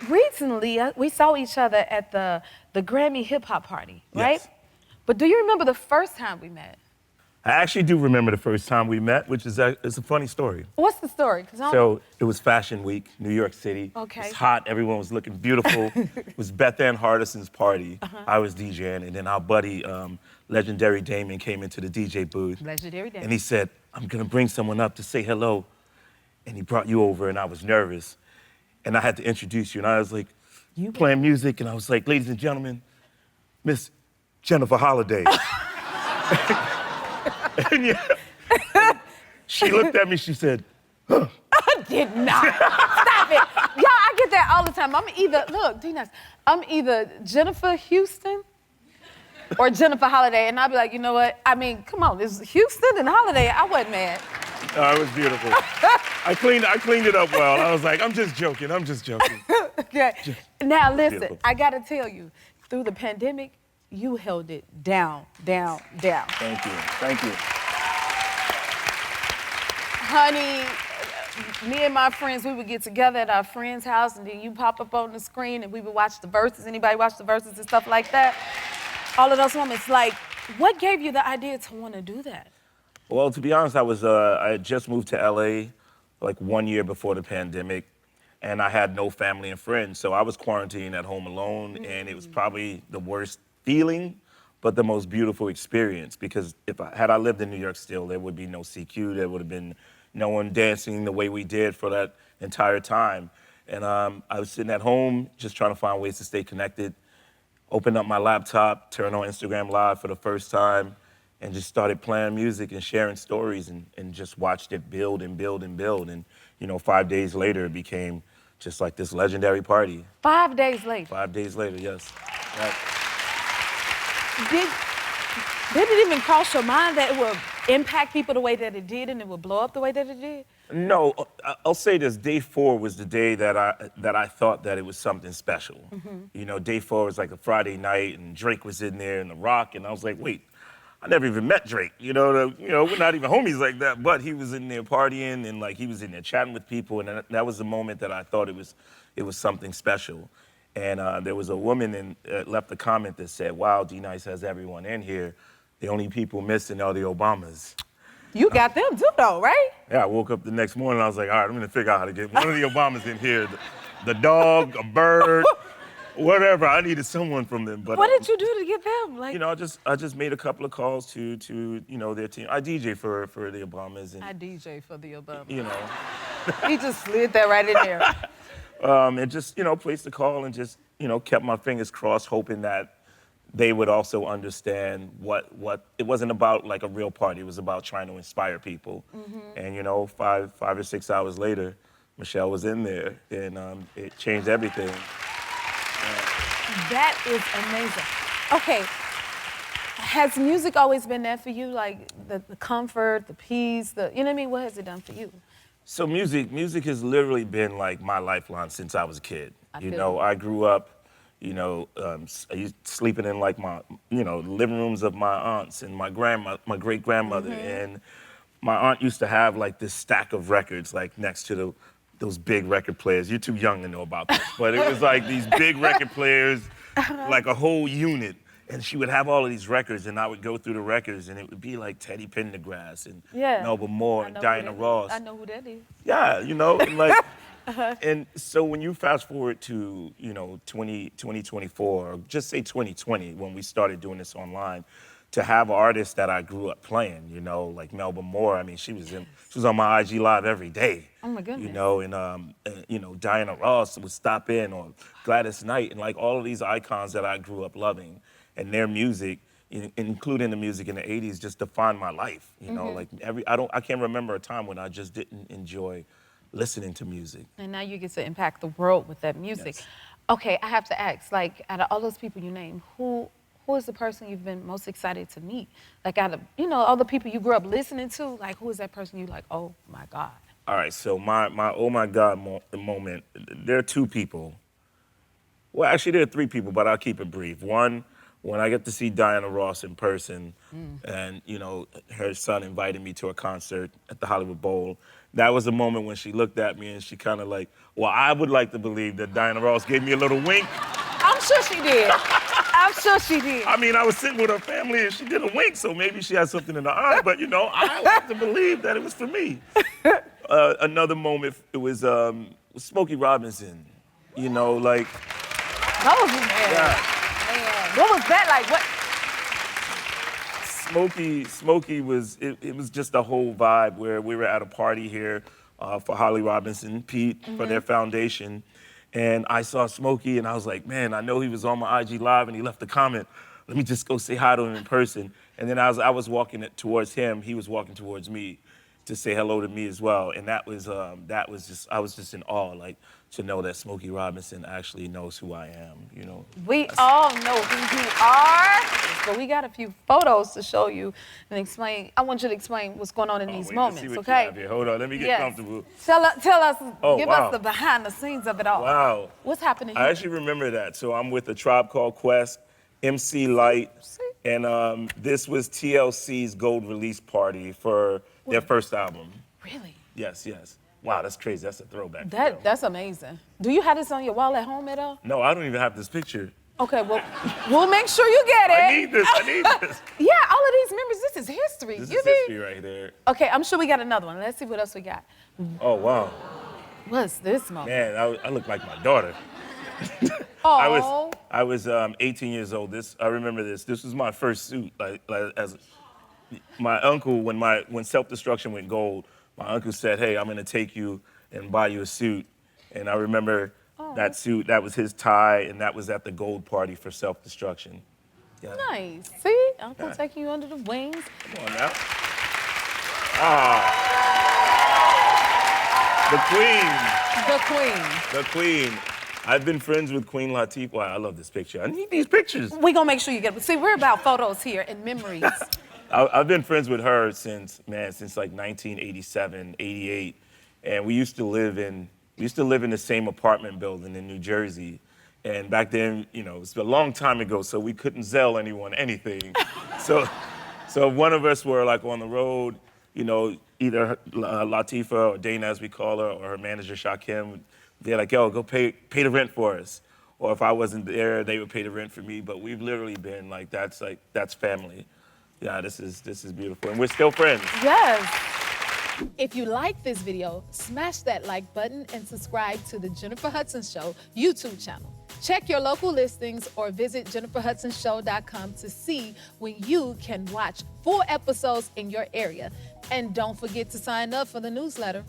recently, we saw each other at the Grammy hip hop party, right? Yes. But do you remember the first time we met? I actually do remember the first time we met, which is it's a funny story. What's the story? 'Cause I don't- So it was Fashion Week, New York City. Okay. It's hot, everyone was looking beautiful. It was Beth Ann Hardison's party. I was DJing, and then our buddy, legendary Damon, came into the DJ booth. Legendary Damon. And he said, I'm gonna bring someone up to say hello. And he brought you over, and I was nervous. And I had to introduce you, and I was like, you playing music, and I was like, ladies and gentlemen, Miss Jennifer Holiday. And yeah, she looked at me, she said, huh. I did not. Stop it. Y'all, I get that all the time. Look, D-Nice, I'm either Jennifer Houston or Jennifer Holiday, and I'll be like, you know what? I mean, come on, it's Houston and Holiday. I wasn't mad. Oh, it was beautiful. I cleaned it up well. I was like, I'm just joking. Okay. Now listen, Beautiful. I gotta tell you, through the pandemic, you held it down. Thank you. Honey, me and my friends, we would get together at our friend's house, and then you pop up on the screen, and we would watch the verses. Anybody watch the verses and stuff like that? All of those moments. Like, what gave you the idea to want to do that? Well, to be honest, I had just moved to LA like 1 year before the pandemic, and I had no family and friends, so I was quarantined at home alone, and it was probably the worst feeling, but the most beautiful experience, because had I lived in New York still, there would be no CQ, there would have been no one dancing the way we did for that entire time. And I was sitting at home just trying to find ways to stay connected, opened up my laptop, turned on Instagram Live for the first time, and just started playing music and sharing stories, and just watched it build and build and build. And 5 days later, it became just like this legendary party. 5 days later. 5 days later, yes. Right. Did it even cross your mind that it would impact people the way that it did, and it would blow up the way that it did? No, I'll say this. Day 4 was the day that I thought that it was something special. Day 4 was like a Friday night, and Drake was in there, and The Rock, and I was like, wait, I never even met Drake. We're not even homies like that, but he was in there partying, and like he was in there chatting with people, and that was the moment that I thought it was something special. And there was a woman left a comment that said, wow, D-Nice has everyone in here. The only people missing are the Obamas. You got them too, though, right? Yeah, I woke up the next morning, I was like, all right, I'm gonna figure out how to get one of the Obamas in here. The dog, a bird, whatever. I needed someone from them. But what did you do to get them? Like, I just made a couple of calls to their team. I DJ for the Obamas, and I DJ for the Obamas. You He just slid that right in there. and just placed the call, and just kept my fingers crossed, hoping that they would also understand what it wasn't about like a real party. It was about trying to inspire people. And 5 or 6 hours later, Michelle was in there, and it changed everything. That is amazing. Okay, has music always been there for you? Like the comfort, the peace, you know what I mean? What has it done for you? So music has literally been like my lifeline since I was a kid. I grew up, sleeping in like my, living rooms of my aunts and my great grandmother. And my aunt used to have like this stack of records like next to those big record players. You're too young to know about this, but it was like these big record players, like a whole unit. And she would have all of these records, and I would go through the records, and it would be like Teddy Pendergrass and Melba Moore and Diana Ross. I know who that is. Yeah, and like, and so when you fast forward to 2024, or just say 2020, when we started doing this online, to have artists that I grew up playing, like Melba Moore. I mean, she was on my IG Live every day. Oh my goodness. And Diana Ross would stop in, or Gladys Knight, and like all of these icons that I grew up loving, and their music, including the music in the '80s, just defined my life. I can't remember a time when I just didn't enjoy listening to music. And now you get to impact the world with that music. Yes. Okay, I have to ask, like, out of all those people you named, who is the person you've been most excited to meet? Like, out of, all the people you grew up listening to, like, who is that person you like, oh my God? All right, so my oh my God moment, there are two people. Well, actually, there are three people, but I'll keep it brief. One when I get to see Diana Ross in person, and her son invited me to a concert at the Hollywood Bowl. That was a moment when she looked at me and she kind of like, well, I would like to believe that Diana Ross gave me a little wink. I'm sure she did. I'm sure she did. I mean, I was sitting with her family and she did a wink, so maybe she had something in her eye, but I like to believe that it was for me. Another moment, it was Smokey Robinson. That was man. Man. What was that like? What? Smokey was, it was just a whole vibe where we were at a party here for Holly Robinson, Pete, for their foundation. And I saw Smokey and I was like, man, I know he was on my IG Live and he left a comment. Let me just go say hi to him in person. And then I was walking towards him, he was walking towards me to say hello to me as well. And that was just, I was just in awe, like, to know that Smokey Robinson actually knows who I am, We all know who you are, but we got a few photos to show you and explain. I want you to explain what's going on in these moments, to see what okay? you have here. Hold on, let me get comfortable. Tell us, give wow. us the behind the scenes of it all. Wow. What's happening here? I actually remember that. So I'm with A Tribe Called Quest, MC Light, and this was TLC's gold release party for their first album. Really? Yes. Wow, that's crazy. That's a throwback. That's amazing. Do you have this on your wall at home at all? No, I don't even have this picture. Okay, well, we'll make sure you get it. I need this. Yeah, all of these memories, this is history. This is history right there. Okay, I'm sure we got another one. Let's see what else we got. Oh, wow. What's this moment? Man, I look like my daughter. Oh. I was 18 years old. I remember this. This was my first suit. Like as my uncle, when Self-Destruction went gold, my uncle said, hey, I'm gonna take you and buy you a suit. And I remember that suit, that was his tie, and that was at the gold party for Self-Destruction. Yeah. Nice. See, Uncle taking you under the wings. Come on now. The Queen. I've been friends with Queen Latifah. Wow, I love this picture. I need these pictures. We're gonna make sure you get them. See, we're about photos here and memories. I've been friends with her since like 1987, 88. And we used to live in the same apartment building in New Jersey. And back then, it's a long time ago, so we couldn't Zelle anyone anything. So one of us were like on the road, either Latifah or Dana, as we call her, or her manager, Shakim, they're like, yo, go pay the rent for us. Or if I wasn't there, they would pay the rent for me. But we've literally been that's family. Yeah, this is beautiful. And we're still friends. Yes. If you like this video, smash that like button and subscribe to the Jennifer Hudson Show YouTube channel. Check your local listings or visit jenniferhudsonshow.com to see when you can watch full episodes in your area. And don't forget to sign up for the newsletter.